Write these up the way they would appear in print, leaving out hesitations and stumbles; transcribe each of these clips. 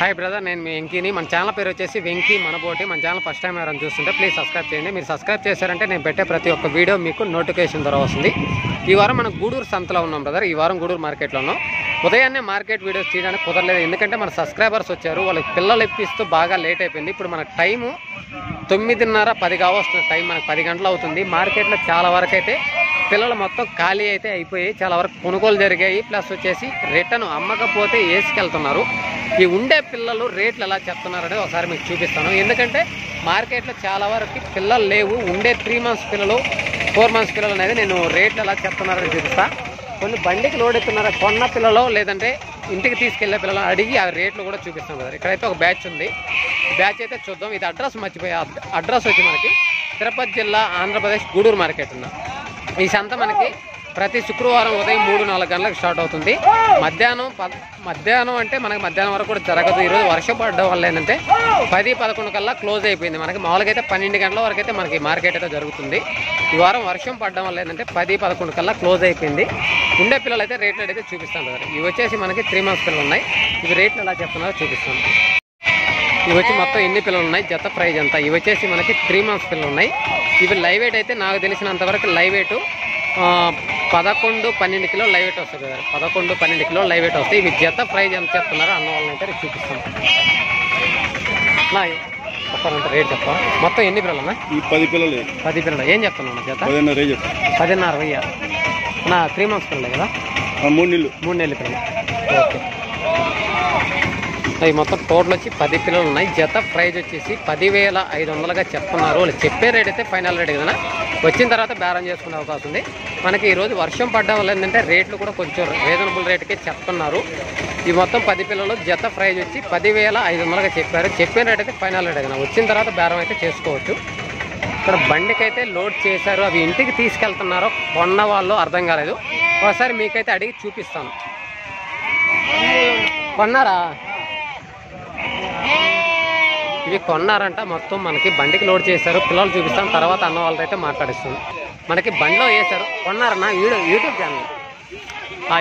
Hi brother, నేను మీ వెంకీని. మన channel పేరు వచ్చేసి వెంకీ మనబోటి. మన ఛానల్ ఫస్ట్ టైం ఎవరైనా చూస్తుంటే ప్లీజ్ సబ్స్క్రైబ్ చేయండి. మీరు సబ్స్క్రైబ్ చేశారంటే నేను పెట్టే ప్రతి ఒక్క వీడియో మీకు నోటిఫికేషన్ ద్వారా వస్తుంది. ఈ వారం మనం గూడూరు సంతలో ఉన్నాం బ్రదర్. ఈ వారం గూడూరు మార్కెట్లో ఉన్నాం. ఉదయాన్నే మార్కెట్ వీడియోస్ తీయడానికి కుదరలేదు, ఎందుకంటే మన సబ్స్క్రైబర్స్ వచ్చారు. వాళ్ళకి పిల్లలు ఇప్పిస్తూ బాగా లేట్ అయిపోయింది. ఇప్పుడు మనకు టైము 9:30 10 కావస్తున్న టైం, మనకు 10 గంటలు అవుతుంది. మార్కెట్లో చాలా వరకు అయితే పిల్లలు మొత్తం ఖాళీ అయితే అయిపోయాయి. చాలా వరకు కొనుగోలు జరిగాయి. ప్లస్ వచ్చేసి రిటర్న్ అమ్మకపోతే వేసుకెళ్తున్నారు. ఈ ఉండే పిల్లలు రేట్లు ఎలా చెప్తున్నారని ఒకసారి మీకు చూపిస్తాను. ఎందుకంటే మార్కెట్లో చాలా వరకు పిల్లలు లేవు. ఉండే 3 months పిల్లలు 4 months పిల్లలు అనేది నేను రేట్లు ఎలా చెప్తున్నారని చూపిస్తా. కొన్ని బండికి లోడ్ ఎత్తున్నారా కొన్న పిల్లలు, లేదంటే ఇంటికి తీసుకెళ్లే పిల్లలు అడిగి ఆ రేట్లు కూడా చూపిస్తాం కదా. ఇక్కడైతే ఒక బ్యాచ్ ఉంది. బ్యాచ్ అయితే చూద్దాం. ఇది అడ్రస్ మర్చిపోయా. అడ్రస్ వచ్చి మనకి తిరుపతి జిల్లా, ఆంధ్రప్రదేశ్, గూడూరు మార్కెట్ ఉన్న ఈ సంత మనకి ప్రతి శుక్రవారం ఉదయం 3-4 గంటలకు స్టార్ట్ అవుతుంది. మధ్యాహ్నం అంటే మనకి మధ్యాహ్నం వరకు కూడా జరగదు. ఈరోజు వర్షం పడడం వల్ల ఏంటంటే 10-11 కల్లా క్లోజ్ అయిపోయింది. మనకి మామూలుగా అయితే 12 గంటల వరకు అయితే మనకి మార్కెట్ అయితే జరుగుతుంది. ఈ వారం వర్షం పడడం వల్ల ఏంటంటే 10-11 కల్లా క్లోజ్ అయిపోయింది. ఉండే పిల్లలు అయితే రేట్లు అయితే చూపిస్తాను కదా. ఇవి వచ్చేసి మనకి 3 months పిల్లలు ఉన్నాయి. ఇవి రేట్లు ఎలా చెప్తున్నారో చూపిస్తాను. ఇవి వచ్చి మొత్తం ఎన్ని పిల్లలు ఉన్నాయి, జత ప్రైజ్ ఎంత. ఇవి వచ్చేసి మనకి 3 months పిల్లలు ఉన్నాయి. ఇవి లైవ్ వెయిట్ అయితే నాకు తెలిసినంతవరకు లైవ్ వెయిట్ 11-12 కిలోలు లైవ్ వెయిట్ వస్తుంది కదా. 11-12 కిలోలు లైవ్ వెయిట్ వస్తాయి. ఇవి జత ప్రైజ్ ఎంత చెప్తున్నారో అన్న వాళ్ళని అయితే చూపిస్తాను. ఒకసారి రేట్ చెప్తా. మొత్తం ఎన్ని పిల్లలు అన్నా? 10 పిల్లలు. ఏం చెప్తున్నాను జత? 10,500. నా 3 months పిల్లలే కదా. 3 నెలల పిల్లలు. ఓకే. అవి మొత్తం టోటల్ వచ్చి 10 పిల్లలు ఉన్నాయి. జత ప్రైజ్ వచ్చేసి 10,500గా చెప్తున్నారు. వాళ్ళు చెప్పే రేట్ అయితే ఫైనల్ రేట్ కదా. వచ్చిన తర్వాత బేరం చేసుకునే అవకాశం ఉంది. మనకి ఈరోజు వర్షం పడడం వల్ల ఏంటంటే రేట్లు కూడా కొంచెం రీజనబుల్ రేట్కే చెప్తున్నారు. ఈ మొత్తం 10 పిల్లలు జత ప్రైజ్ వచ్చి 10,500గా చెప్పారు. చెప్పిన రేట్ అయితే ఫైనల్ రేట్ కదా. వచ్చిన తర్వాత బేరం అయితే చేసుకోవచ్చు. ఇక్కడ బండికి అయితే లోడ్ చేశారు. అవి ఇంటికి తీసుకెళ్తున్నారో కొన్న వాళ్ళు అర్థం కాలేదు. ఒకసారి మీకైతే అడిగి చూపిస్తాను. కొన్నారా? ఇవి కొన్నారంట. మొత్తం మనకి బండికి లోడ్ చేశారు. పిల్లలు చూపిస్తాను, తర్వాత అన్న వాళ్ళతో అయితే మాట్లాడిస్తాను. మనకి బండిలో వేశారు. కొన్నారన్న యూట్యూబ్ ఛానల్.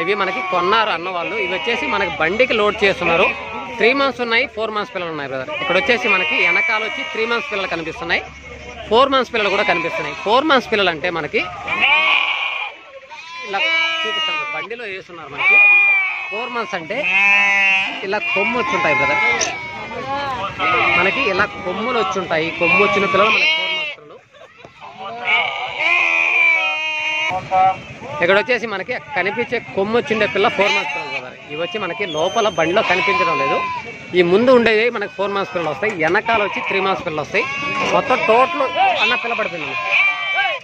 ఇవి మనకి కొన్నారు అన్న వాళ్ళు. ఇవి వచ్చేసి మనకి బండికి లోడ్ చేస్తున్నారు. 3 months ఉన్నాయి, 4 months పిల్లలు ఉన్నాయి బ్రదర్. ఇక్కడ వచ్చేసి మనకి వెనకాల వచ్చి 3 months పిల్లలు కనిపిస్తున్నాయి, 4 months పిల్లలు కూడా కనిపిస్తున్నాయి. 4 months పిల్లలు అంటే మనకి ఇలా చూపిస్తాను. బండిలో వేస్తున్నారు. మనకి 4 months అంటే ఇలా కొమ్ము వచ్చి ఉంటాయి బ్రదర్. మనకి ఇలా కొమ్ములు వచ్చి ఉంటాయి. కొమ్ము వచ్చిన పిల్లలు మనకి 4 months పిల్లలు. ఇక్కడ వచ్చేసి మనకి కనిపించే కొమ్ము వచ్చిండే పిల్ల 4 months పిల్లలు కదా. ఇవి వచ్చి మనకి లోపల బండిలో కనిపించడం లేదు. ఈ ముందు ఉండేవి మనకి 4 months పిల్లలు వస్తాయి. వెనకాల వచ్చి 3 months పిల్లలు వస్తాయి. మొత్తం టోటల్ అన్న పిల్ల పడిపోయింది.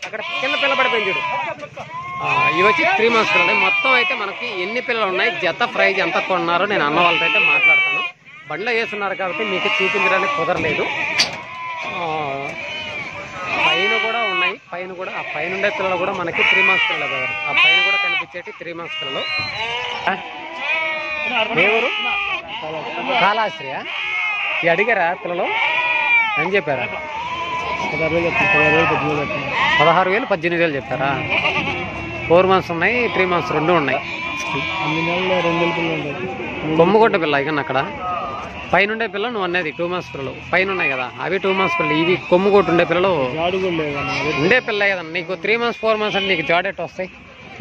అక్కడ కింద పిల్ల పడిపోయింది చూడు. ఇవి వచ్చి 3 months పిల్లలు. మొత్తం అయితే మనకి ఎన్ని పిల్లలు ఉన్నాయి, జత ప్రైజ్ ఎంత కొన్నారో నేను అన్న వాళ్ళతో అయితే మాట్లాడతాను. బండిలో వేస్తున్నారు కాబట్టి మీకు చూపించడానికి కుదరలేదు. పైన కూడా ఉన్నాయి. పైన కూడా ఆ పైన ఉండే పిల్లలు కూడా మనకి 3 months పిల్లలు కదా. ఆ పైన కూడా కనిపించేటి 3 months పిల్లలు. ఎవరు? కాళాశ్రీయా? ఇవి అడిగారా పిల్లలు? అని చెప్పారా? 16,000 18,000 చెప్పారా? 4 months ఉన్నాయి, 3 months 2 ఉన్నాయి. కొమ్ముగొట్ట పిల్ల ఇక అక్కడ పైన ఉండే పిల్లలు నువ్వు అనేది 2 months పిల్లలు పైన ఉన్నాయి కదా. అవి 2 months పిల్లలు. ఇవి కొమ్ముగొట్టు ఉండే పిల్లలు ఉండే పిల్లే కదా. నీకు 3 months 4 months అంటే నీకు జాడెట్ వస్తాయి.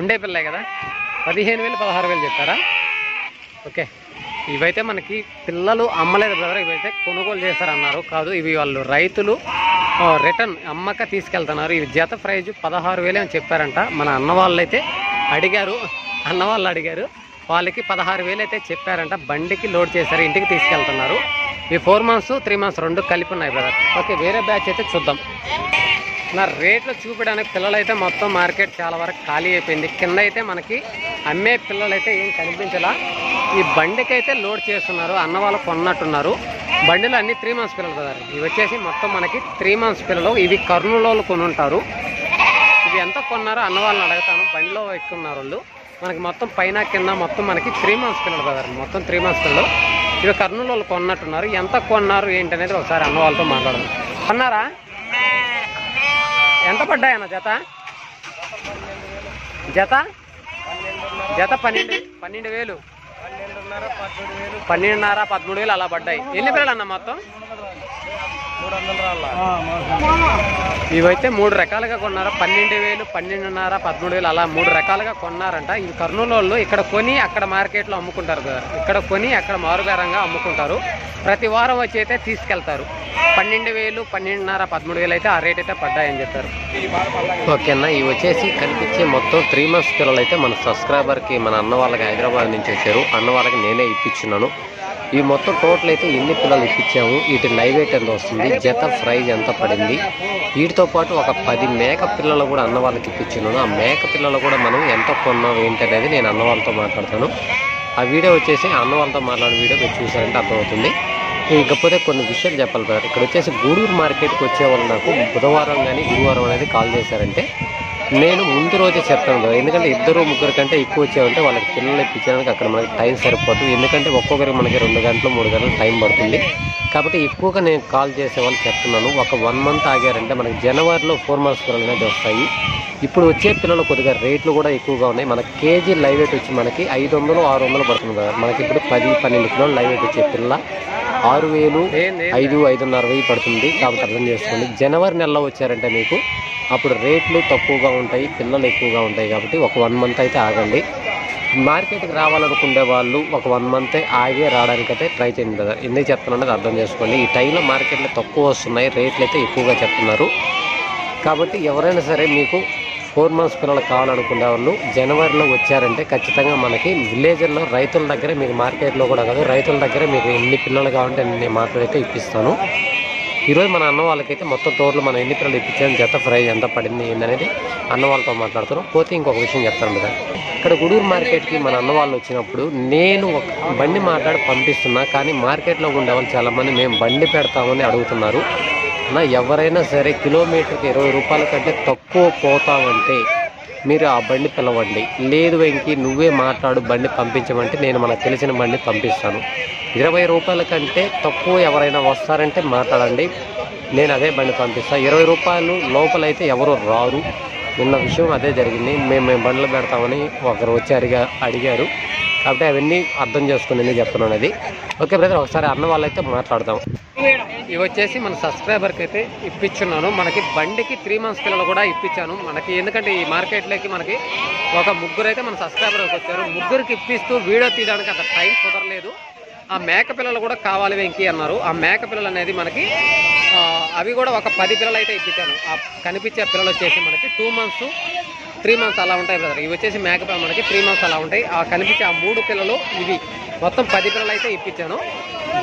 ఉండే పిల్లే కదా. 15,000 16,000 చెప్పారా? ఓకే. ఇవైతే మనకి పిల్లలు అమ్మలేదు బ్రదర్. ఇవైతే కొనుగోలు చేస్తారన్నారు. కాదు, ఇవి వాళ్ళు రైతులు రిటర్న్ అమ్మక తీసుకెళ్తున్నారు. ఇవి జత ప్రైజ్ 16,000 అని చెప్పారంట. మన అన్న వాళ్ళు అయితే అడిగారు. వాళ్ళకి 16,000 అయితే చెప్పారంట. బండికి లోడ్ చేశారు, ఇంటికి తీసుకెళ్తున్నారు. ఈ 4 months 3 months 2 కలిపి ఉన్నాయి బ్రదర్. ఓకే, వేరే బ్యాచ్ అయితే చూద్దాం. నా రేట్లు చూపించడానికి పిల్లలు అయితే మొత్తం మార్కెట్ చాలా వరకు ఖాళీ అయిపోయింది. కింద అయితే మనకి అమ్మే పిల్లలు అయితే ఏం కనిపించలా. ఈ బండికి అయితే లోడ్ చేస్తున్నారు. అన్న వాళ్ళు కొన్నట్టున్నారు. బండిలో అన్ని 3 months పిల్లలు కదా. ఇవి వచ్చేసి మొత్తం మనకి 3 months పిల్లలు. ఇవి కర్నూలులో కొని ఉంటారు. ఇవి ఎంత కొన్నారో అన్న వాళ్ళని అడుగుతాను. బండిలో ఎక్కున్నారు వాళ్ళు. మనకి మొత్తం పైన కింద మొత్తం మనకి 3 months పిల్లలు కదా. మొత్తం 3 months పిల్లలు. ఇవి కర్నూలు వాళ్ళు కొన్నట్టున్నారు. ఎంత కొన్నారు ఏంటనేది ఒకసారి అన్న వాళ్ళతో మాట్లాడదాం. కొన్నారా? ఎంత పడ్డాయన్న జత? జత 12,000. 12,500 13,000 అలా పడ్డాయి. ఎన్ని పిల్లలు అన్న మొత్తం? ఇవైతే 3 రకాలుగా కొన్నారు. 12,000, 12,500, 13,000 అలా 3 రకాలుగా కొన్నారంట. ఇవి కర్నూలు వాళ్ళు ఇక్కడ కొని అక్కడ మార్కెట్లో అమ్ముకుంటారు కదా, ఇక్కడ కొని అక్కడ మారుబేరంగా అమ్ముకుంటారు. ప్రతి వారం వచ్చి అయితే తీసుకెళ్తారు. 12,000, 12,500, 13,000 అయితే ఆ రేట్ అయితే పడ్డాయని చెప్పారు. ఓకేనా, ఇవి వచ్చేసి కనిపించే మొత్తం 3 months పిల్లలు అయితే మన సబ్స్క్రైబర్కి మన అన్న వాళ్ళకి హైదరాబాద్ నుంచి వచ్చారు. అన్న వాళ్ళకి నేనే ఇప్పించున్నాను. ఈ మొత్తం టోటల్ అయితే ఎన్ని పిల్లలు ఇప్పించాము, వీటి లైవ్ వెయిట్ ఎంత వస్తుంది, జత ప్రైజ్ ఎంత పడింది, వీటితో పాటు ఒక 10 మేక పిల్లలు కూడా అన్న వాళ్ళకి ఇప్పించున్నాను. ఆ మేక పిల్లలు కూడా మనం ఎంత కొన్నాం ఏంటి అనేది నేను అన్న వాళ్ళతో మాట్లాడతాను. ఆ వీడియో వచ్చేసి అన్న వాళ్ళతో మాట్లాడిన వీడియో మీరు చూసారంటే అర్థమవుతుంది. ఇకపోతే కొన్ని విషయాలు చెప్పాలి కదా. ఇక్కడ వచ్చేసి గూడూరు మార్కెట్కి వచ్చే వాళ్ళు నాకు బుధవారం కానీ గురువారం అనేది కాల్ చేశారంటే నేను ముందు రోజే చెప్తాను కదా, ఎందుకంటే 2-3 కంటే ఎక్కువ వచ్చామంటే వాళ్ళకి పిల్లలు ఇప్పించడానికి అక్కడ మనకి టైం సరిపోతుంది. ఎందుకంటే ఒక్కొక్కరికి మనకి 2 గంటలు 3 గంటలు టైం పడుతుంది. కాబట్టి ఎక్కువగా నేను కాల్ చేసే వాళ్ళు చెప్తున్నాను. ఒక 1 month ఆగారంటే మనకి జనవరిలో 4 months పిల్లలు అనేది వస్తాయి. ఇప్పుడు వచ్చే పిల్లలు కొద్దిగా రేట్లు కూడా ఎక్కువగా ఉన్నాయి. మన కేజీ లైవ్ వెయిట్ వచ్చి మనకి 500-600 పడుతుంది కదా. మనకి ఇప్పుడు 10-12 కిలోలు లైవ్ వెయిట్ వచ్చే పిల్ల 6,000, 5,000-5,500 పడుతుంది. కాబట్టి అర్థం చేసుకోండి. జనవరి నెలలో వచ్చారంటే మీకు అప్పుడు రేట్లు తక్కువగా ఉంటాయి, పిల్లలు ఎక్కువగా ఉంటాయి. కాబట్టి ఒక 1 month అయితే ఆగండి. మార్కెట్కి రావాలనుకునే వాళ్ళు ఒక 1 month ఆగే రావడానికైతే ట్రై చేయండి కదా. ఎందుకు చెప్తున్నానో అర్థం చేసుకోండి. ఈ టైంలో మార్కెట్లో తక్కువ వస్తున్నాయి, రేట్లు అయితే ఎక్కువగా చెప్తున్నారు. కాబట్టి ఎవరైనా సరే మీకు 4 months పిల్లలు కావాలనుకునే వాళ్ళు జనవరిలో వచ్చారంటే ఖచ్చితంగా మనకి విలేజ్లో రైతుల దగ్గర, మీకు మార్కెట్లో కూడా కాదు, రైతుల దగ్గర మీకు ఎన్ని పిల్లలు కావాలంటే అన్ని మాత్రమైతే ఇప్పిస్తాను. ఈరోజు మన అన్న వాళ్ళకైతే మొత్తం టోటల్ మనం ఎన్ని పిల్లలు ఇప్పించాము, జత ప్రైజ్ ఎంత పడింది ఏందనేది అన్న వాళ్ళతో మాట్లాడుతున్నాం. పోతే ఇంకొక విషయం చెప్తాను కదా, ఇక్కడ గూడూరు మార్కెట్కి మన అన్న వాళ్ళు వచ్చినప్పుడు నేను ఒక బండి మాట్లాడి పంపిస్తున్నా, కానీ మార్కెట్లో ఉండేవాళ్ళు చాలామంది మేము బండి పెడతామని అడుగుతున్నారు. అన్న ఎవరైనా సరే కిలోమీటర్కి 20 రూపాయల కంటే తక్కువ పోతామంటే మీరు ఆ బండి పిలవండి. లేదు వెంకి నువ్వే మాట్లాడు బండి పంపించమంటే నేను మనకు తెలిసిన బండి పంపిస్తాను. 20 రూపాయల కంటే తక్కువ ఎవరైనా వస్తారంటే మాట్లాడండి, నేను అదే బండి పంపిస్తాను. 20 రూపాయలు లోపలైతే ఎవరు రారు. నిన్న విషయం అదే జరిగింది. మేము బండ్లు పెడతామని ఒకరు వచ్చి అడిగారు. కాబట్టి అవన్నీ అర్థం చేసుకుని చెప్తున్నాను అది. ఓకే బ్రదర్, ఒకసారి అన్న వాళ్ళైతే మాట్లాడదాం. ఇవి వచ్చేసి మన సబ్స్క్రైబర్కి అయితే ఇప్పించున్నాను. మనకి బండికి 3 months పిల్లలు కూడా ఇప్పించాను. మనకి ఎందుకంటే ఈ మార్కెట్లోకి మనకి ఒక 3 అయితే మన సబ్స్క్రైబర్కి వచ్చారు. 3కి ఇప్పిస్తూ వీడియో తీయడానికి అంత టైం కుదరలేదు. ఆ మేక పిల్లలు కూడా కావాలి వెంకీ అన్నారు. ఆ మేక పిల్లలు అనేది మనకి అవి కూడా ఒక 10 పిల్లలు అయితే ఇప్పించాను. ఆ కనిపించే పిల్లలు వచ్చేసి మనకి 2 months 3 months అలా ఉంటాయి బ్రదర్. ఇవి వచ్చేసి మేక పిల్లలు మనకి 3 months అలా ఉంటాయి. ఆ కనిపించే ఆ 3 పిల్లలు ఇవి మొత్తం 10 పిల్లలు అయితే ఇప్పించాను.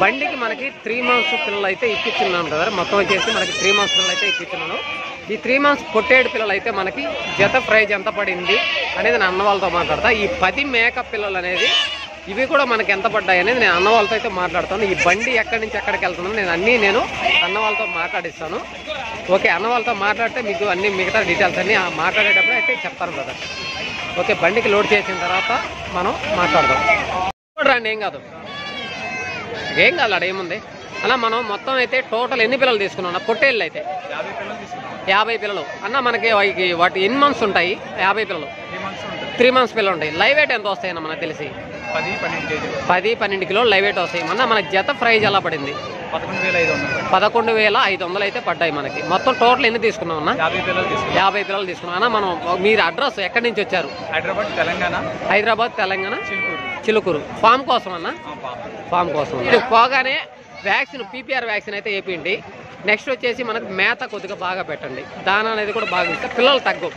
బండికి మనకి 3 months పిల్లలు అయితే ఇప్పించున్నాను బ్రదర్. మొత్తం వచ్చేసి మనకి 3 months పిల్లలు అయితే ఇప్పించున్నాను. ఈ 3 months పొట్టేడు పిల్లలు అయితే మనకి జత ప్రైజ్ ఎంత పడింది అనేది నేను అన్న వాళ్ళతో మాట్లాడతా. ఈ 10 మేక పిల్లలు అనేది ఇవి కూడా మనకి ఎంత పడ్డాయి అనేది నేను అన్న వాళ్ళతో అయితే మాట్లాడతాను. ఈ బండి ఎక్కడి నుంచి ఎక్కడికి వెళ్తున్నాను నేను అన్న వాళ్ళతో మాట్లాడిస్తాను. ఓకే, అన్న వాళ్ళతో మాట్లాడితే మీకు అన్ని మిగతా డీటెయిల్స్ అన్నీ మాట్లాడేటప్పుడు అయితే చెప్తాను బ్రదర్. ఓకే, బండికి లోడ్ చేసిన తర్వాత మనం మాట్లాడదాం. రండి, ఏం కాదు అడేముంది అలా. మనం మొత్తం అయితే టోటల్ ఎన్ని పిల్లలు తీసుకున్నాం అన్న? పొట్టేళ్ళు అయితే 50 పిల్లలు అన్న. మనకి వాటి ఎన్ని months ఉంటాయి? 50 పిల్లలు 3 months పిల్లలు ఉంటాయి. లైవ్ వెయిట్ ఎంత వస్తాయన్న మనకు తెలిసి? 10-12 కిలోలు లైవ్ వెయిట్ వస్తాయి. మన మనకి జత ప్రైజ్ ఎలా పడింది? 11,500 అయితే పడ్డాయి మనకి. మొత్తం టోటల్ ఎన్ని తీసుకున్నాం అన్న? 50 పిల్లలు తీసుకున్నాం అన్న. మనం మీరు అడ్రస్ ఎక్కడి నుంచి వచ్చారు? హైదరాబాద్ తెలంగాణ చిలుకూరు. ఫామ్ కోసం అన్న? ఫామ్ కోసం. పోగానే వ్యాక్సిన్ PPR వ్యాక్సిన్ అయితే వేయండి. నెక్స్ట్ వచ్చేసి మనకు మేత కొద్దిగా బాగా పెట్టండి. దాన అనేది కూడా బాగా ఇస్తే పిల్లలు తగ్గవు.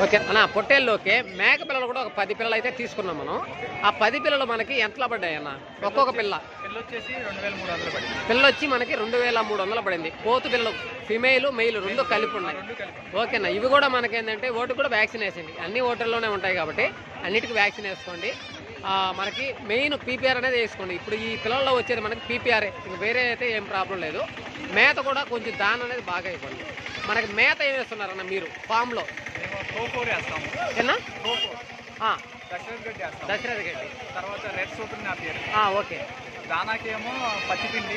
ఓకే అన్న. పొట్టేల్లోకే మేక పిల్లలు కూడా ఒక 10 పిల్లలు అయితే తీసుకున్నాం మనం. ఆ 10 పిల్లలు మనకి ఎంతలా పడ్డాయి అన్న? ఒక్కొక్క పిల్ల వచ్చేసి 2,300 పడింది. పిల్ల వచ్చి మనకి 2,300 పడింది. పోతు పిల్లలు ఫిమేల్ మెయిల్ 2 కలిపి ఉన్నాయి. ఓకేనా. ఇవి కూడా మనకి ఏంటంటే ఓటు కూడా వ్యాక్సిన్ వేసింది. అన్ని ఓటర్లోనే ఉంటాయి కాబట్టి అన్నిటికీ వ్యాక్సిన్ వేసుకోండి. మనకి మెయిన్ PPR అనేది వేసుకోండి. ఇప్పుడు ఈ పిల్లల్లో వచ్చేది మనకి PPR, ఇంక వేరే అయితే ఏం ప్రాబ్లం లేదు. మేత కూడా కొంచెం దాని అనేది బాగా ఇవ్వండి. మనకి మేత ఏం వేస్తున్నారన్న మీరు ఫామ్లో? ఏనా? దశరథ గడ్డి, తర్వాత రెడ్ సూపర్ నాపియర్. ఓకే. దానాకేమో పచ్చిపిండి,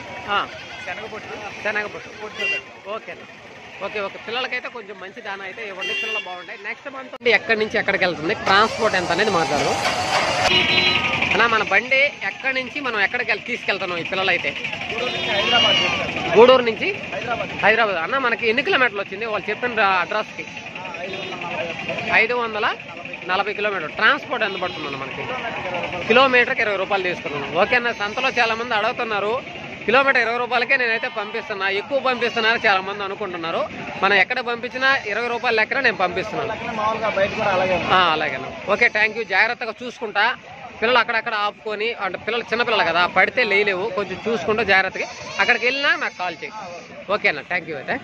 శనగపొట్టు. Okay okay. పిల్లలకైతే కొంచెం మంచి దానా అయితే ఇవ్వండి. పిల్లలు బాగుంటాయి. నెక్స్ట్ మంత్ ఎక్కడి నుంచి ఎక్కడికి వెళ్తుంది, ట్రాన్స్పోర్ట్ ఎంత అనేది మాట్లాడదాం. అన్న మన బండి ఎక్కడి నుంచి మనం ఎక్కడికి తీసుకెళ్తున్నాం ఈ పిల్లలు అయితే? గూడూరు నుంచి హైదరాబాద్. అన్న మనకి ఎన్ని కిలోమీటర్లు వచ్చింది వాళ్ళు చెప్పిన అడ్రస్కి? 540 కిలోమీటర్లు. ట్రాన్స్పోర్ట్ ఎంత పడుతుందన్న మనకి? కిలోమీటర్కి 20 రూపాయలు తీసుకున్నాను. ఓకే అన్న, సంతలో చాలామంది అడుగుతున్నారు కిలోమీటర్ 20 రూపాయలకే నేనైతే పంపిస్తున్నా, ఎక్కువ పంపిస్తున్నారు చాలామంది అనుకుంటున్నారు. మనం ఎక్కడ పంపించినా 20 రూపాయల లెక్కన నేను పంపిస్తున్నాను. అలాగేనా, ఓకే థ్యాంక్ యూ. జాగ్రత్తగా చూసుకుంటా. పిల్లలు అక్కడక్కడ ఆపుకొని, అంటే పిల్లలు చిన్నపిల్లలు కదా, పడితే లేలేవు, కొంచెం చూసుకుంటూ జాగ్రత్తగా అక్కడికి వెళ్ళినా నాకు కాల్ చేయి. ఓకేనా, థ్యాంక్ యూ అయితే.